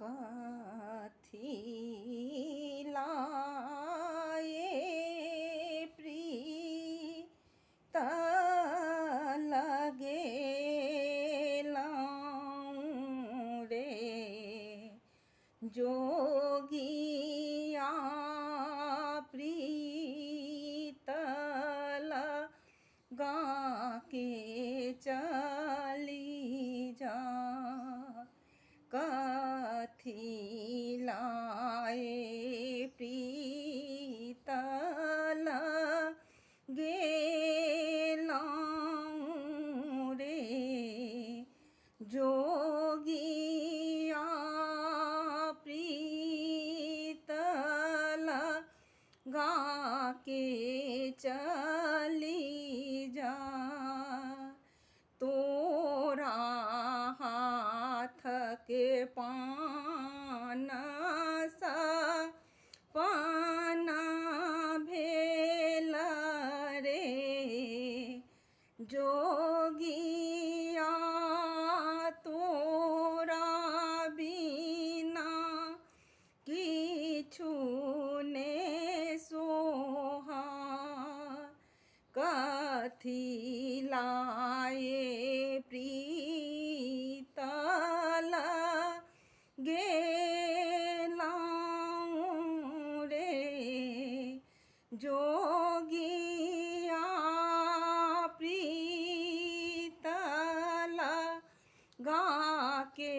कथी लाए प्रीत लगे लाऊं रे जोगिया प्रीत लगा के चली जा कथी लाए प्रीत लगे लाऊं रे जोगिया प्रीत लगा के चली जा तोरा हाथ के पाना सा पाना भेल रे जोगिया तोरा बिना किछु ने सोहा कथी लाए प्रीत लगे लाऊं रे जोगिया प्रीत लगा के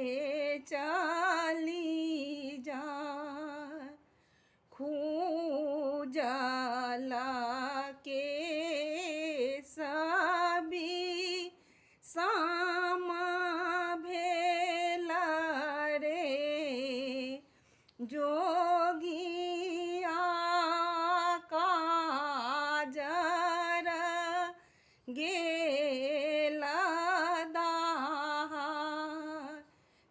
चली जा खूजला के सभी साम भेल रे जोगिया काजर गेल दाहा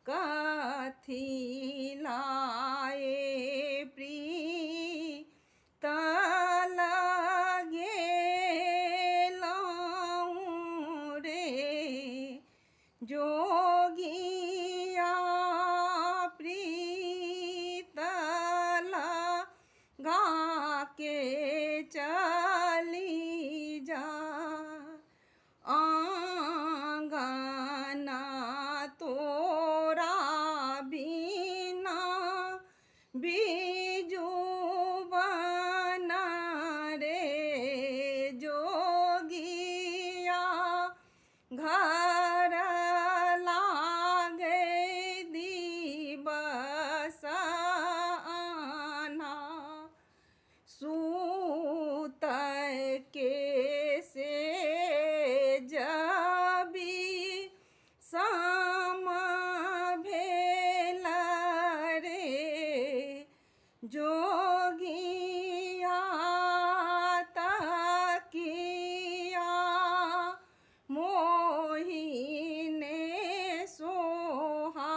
कथी लाए प्रीत लगे लाऊं रे जोगिया प्रीत लगा के चली जा आंगना तोरा बिना बीजू बना रे जोगिया घर लागे दिवस आना सूत के से जबी सम भेल रे जोगिया तकिया मोहिने सोहा